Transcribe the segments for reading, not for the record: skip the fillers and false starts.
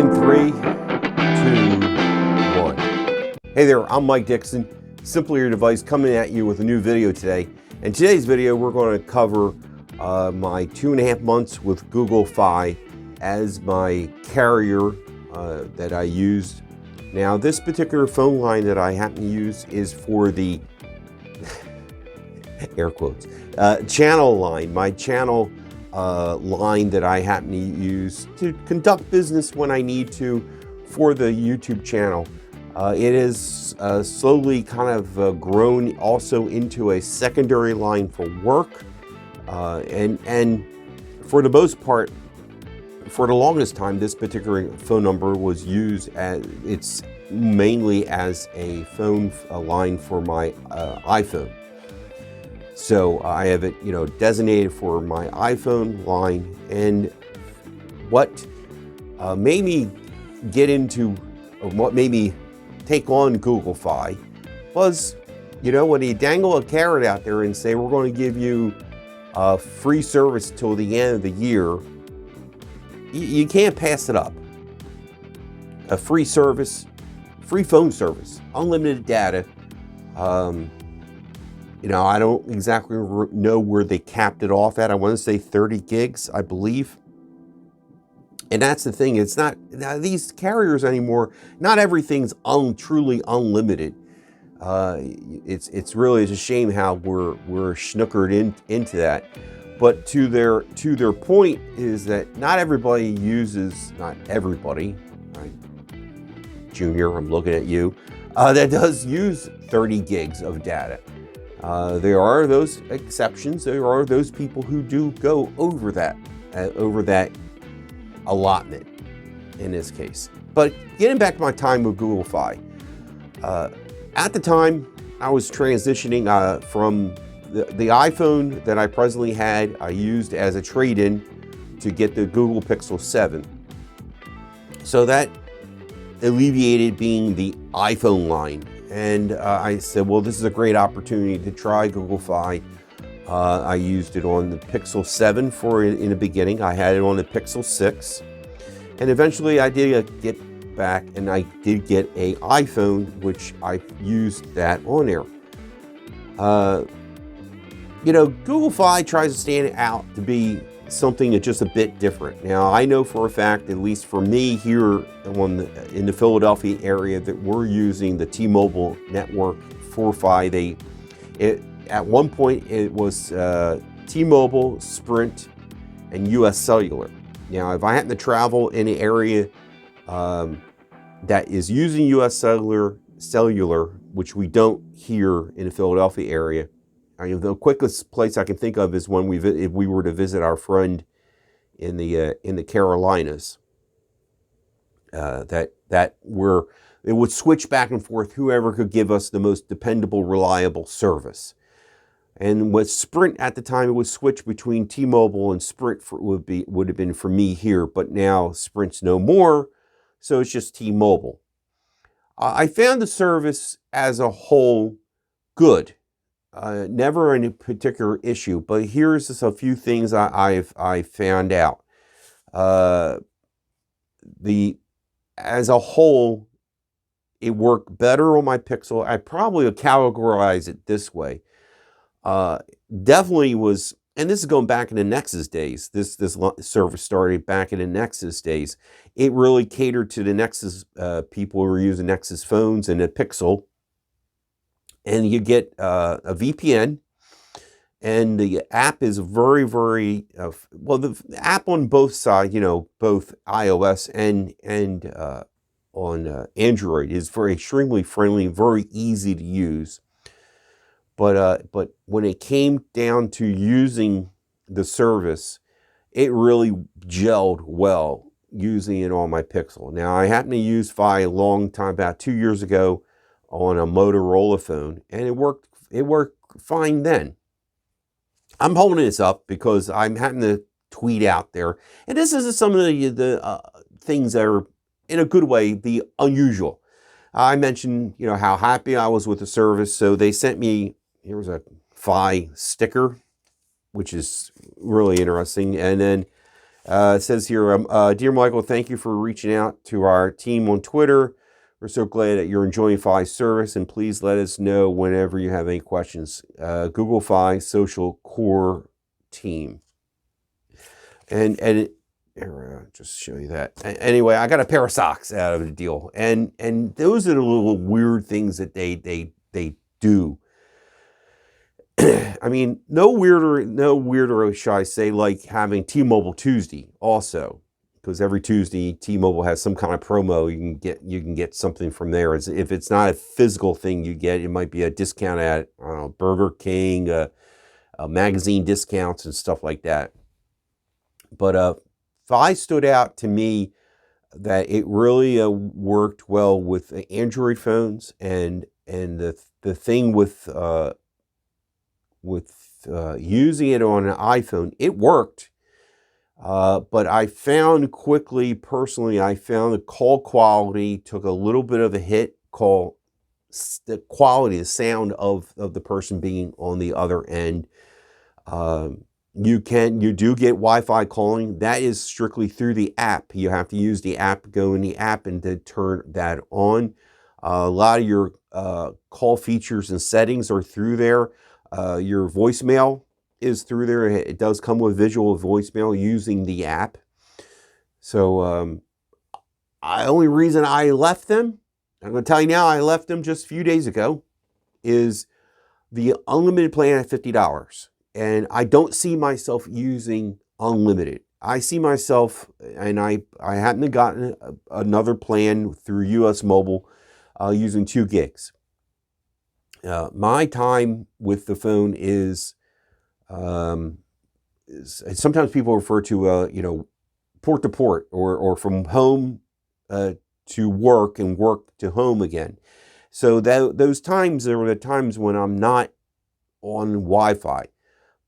In 3, 2, 1. Hey there, I'm Mike Dixon, Simply Your Device, coming at you with a new video today. In today's video, we're going to cover my 2.5 months with Google Fi as my carrier that I used. Now, this particular phone line that I happen to use is for the air quotes channel line, my channel line that I happen to use to conduct business when I need to for the YouTube channel. It has slowly kind of grown also into a secondary line for work, and for the most part, for the longest time, this particular phone number was used as it's mainly as a line for my iPhone. So I have it, designated for my iPhone line. And what made me get into, or what made me take on Google Fi was, when you dangle a carrot out there and say, we're going to give you a free service till the end of the year, you can't pass it up. A free service, free phone service, unlimited data. I don't exactly know where they capped it off at. I want to say 30 gigs, I believe. And that's the thing. It's not, now these carriers anymore, not everything's truly unlimited. It's really a shame how we're snookered into that. But to their point is that not everybody, right? Junior, I'm looking at you, that does use 30 gigs of data. There are those exceptions. There are those people who do go over that allotment in this case. But getting back to my time with Google Fi, at the time I was transitioning from the iPhone that I presently had, I used as a trade-in to get the Google Pixel 7. So that alleviated being the iPhone line. And I said, well, this is a great opportunity to try Google Fi. I used it on the Pixel 7 in the beginning. I had it on the Pixel 6. And eventually I did get back and I did get an iPhone, which I used that on there. Google Fi tries to stand out to be something that's just a bit different. Now, I know for a fact, at least for me here in the Philadelphia area, that we're using the T-Mobile network for Fi. At one point, it was T-Mobile, Sprint, and US Cellular. Now, if I happen to travel in an area that is using US Cellular, which we don't here in the Philadelphia area, the quickest place I can think of is when if we were to visit our friend in the Carolinas. It would switch back and forth, whoever could give us the most dependable, reliable service. And with Sprint at the time, it would switch between T-Mobile and Sprint would have been for me here, but now Sprint's no more, so it's just T-Mobile. I found the service as a whole good. Never any particular issue, but here's just a few things I found out. As a whole, it worked better on my Pixel. I probably would categorize it this way. Definitely was, and this is going back in the Nexus days. This service started back in the Nexus days. It really catered to the Nexus people who were using Nexus phones and a Pixel. And you get a VPN, and the app is very, very the app on both sides, both iOS and on Android is very extremely friendly, very easy to use. But when it came down to using the service, it really gelled well using it on my Pixel. Now, I happen to use Fi a long time, about 2 years ago, on a Motorola phone, and it worked fine then. I'm holding this up because I'm having to tweet out there, and this is some of the things that are, in a good way, the unusual. I mentioned, how happy I was with the service, so they sent me, here's a Fi sticker, which is really interesting, and then It says here, Dear Michael, thank you for reaching out to our team on Twitter. We're so glad that you're enjoying Fi's service, and please let us know whenever you have any questions. Google Fi Social Core Team. And just show you that. Anyway, I got a pair of socks out of the deal, and those are the little weird things that they do. I mean, no weirder, shall I say, like having T-Mobile Tuesday also, because every Tuesday T-Mobile has some kind of promo. You can get something from there. If it's not a physical thing you get, it might be a discount at Burger King, magazine discounts and stuff like that. But Fi stood out to me that it really worked well with Android phones, and the thing with using it on an iPhone, it worked. But I found quickly, personally, I found the call quality took a little bit of a hit. The quality, the sound of the person being on the other end. You do get Wi-Fi calling. That is strictly through the app. You have to use the app, go in the app and to turn that on. A lot of your call features and settings are through there. Your voicemail is through there. It does come with visual voicemail using the app. So only reason I left them, I'm going to tell you now, I left them just a few days ago, is the unlimited plan at $50. And I don't see myself using unlimited. I see myself, and I happen to gotten another plan through US Mobile using 2 gigs. My time with the phone is sometimes people refer to port to port, or from home to work and work to home again. So those times are the times when I'm not on Wi-Fi.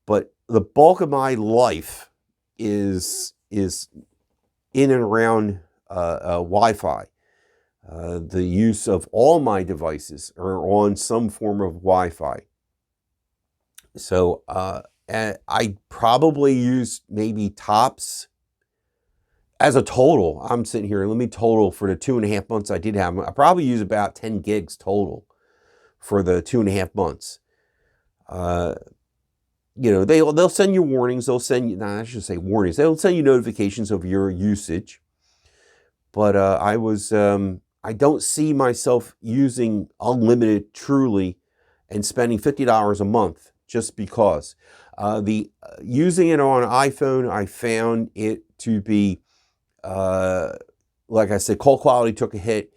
But the bulk of my life is in and around Wi-Fi. The use of all my devices are on some form of Wi-Fi. So I probably use maybe tops as a total. I'm sitting here, let me total for the 2.5 months I did have them. I probably use about 10 gigs total for the 2.5 months. They'll send you warnings. They'll send you, I should say warnings. They'll send you notifications of your usage. But I don't see myself using unlimited truly and spending $50 a month just because. Using it on iPhone, I found it to be, like I said, call quality took a hit.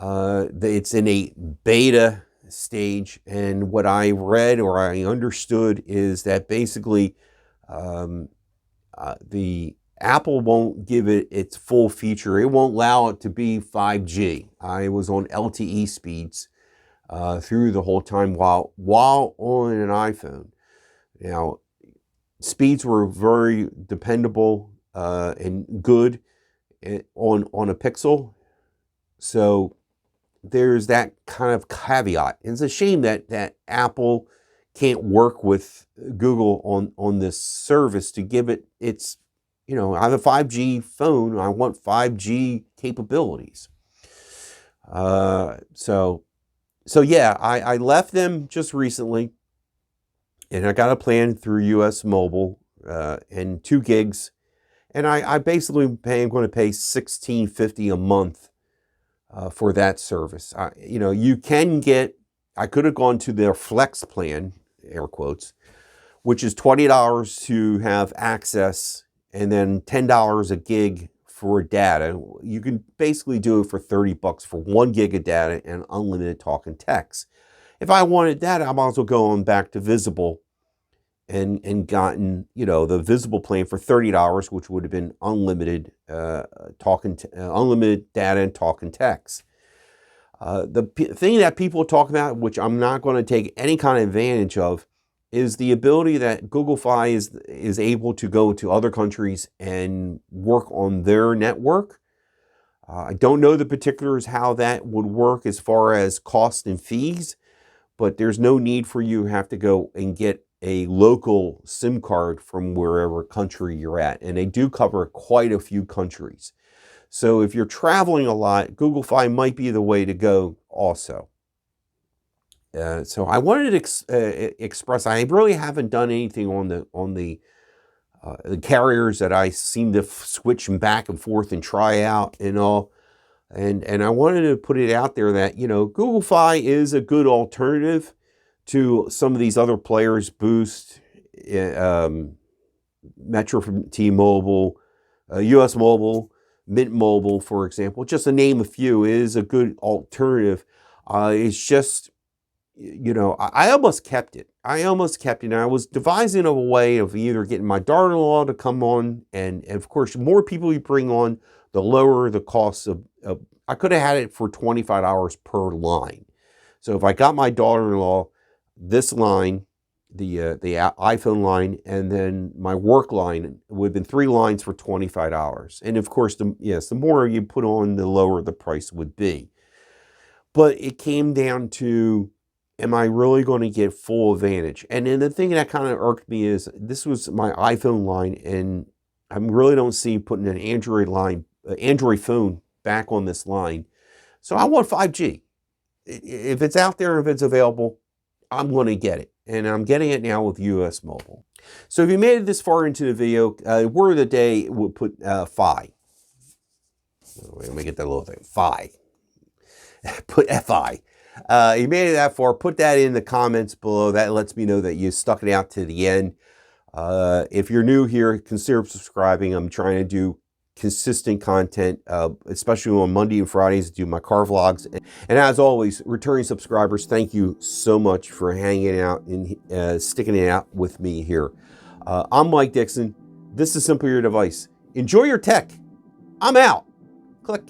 It's in a beta stage, and what I read or I understood is that basically the Apple won't give it its full feature. It won't allow it to be 5G. I was on LTE speeds through the whole time while on an iPhone. Now, speeds were very dependable and good on a Pixel. So there's that kind of caveat. It's a shame that Apple can't work with Google on this service to give it its, I have a 5G phone. I want 5G capabilities. So yeah, I left them just recently, and I got a plan through US Mobile and 2 gigs, and I basically am going to pay $16.50 a month for that service. You can get, I could have gone to their flex plan, air quotes, which is $20 to have access and then $10 a gig for data. You can basically do it for $30 for 1 gig of data and unlimited talk and text. If I wanted that, I might as well go on back to Visible and gotten, the Visible plan for $30, which would have been unlimited unlimited data and talk and text. The thing that people talk about, which I'm not going to take any kind of advantage of, is the ability that Google Fi is able to go to other countries and work on their network. I don't know the particulars how that would work as far as cost and fees, but there's no need for you to have to go and get a local SIM card from wherever country you're at. And they do cover quite a few countries. So if you're traveling a lot, Google Fi might be the way to go also. So I wanted to express, I really haven't done anything on the carriers that I seem to switch them back and forth and try out and all. And I wanted to put it out there that, Google Fi is a good alternative to some of these other players, Boost, Metro from T-Mobile, US Mobile, Mint Mobile, for example, just to name a few, is a good alternative. It's just, I almost kept it. I was devising a way of either getting my daughter-in-law to come on, and of course, the more people you bring on, the lower the cost of I could have had it for $25 per line. So if I got my daughter-in-law, this line, the iPhone line, and then my work line, would have been 3 lines for $25. And of course, the more you put on, the lower the price would be. But it came down to, am I really going to get full advantage? And then the thing that kind of irked me is, this was my iPhone line, and I really don't see putting an Android phone back on this line. So I want 5G. If it's out there, if it's available, I'm going to get it. And I'm getting it now with US Mobile. So if you made it this far into the video, word of the day, we'll put Fi. Let me get that little thing. Fi. Put Fi. You made it that far, put that in the comments below. That lets me know that you stuck it out to the end. If you're new here, consider subscribing. I'm trying to do consistent content, especially on Monday and Fridays, do my car vlogs. And as always, returning subscribers, thank you so much for hanging out and sticking it out with me here. I'm Mike Dixon. This is Simply Your Device. Enjoy your tech. I'm out. Click.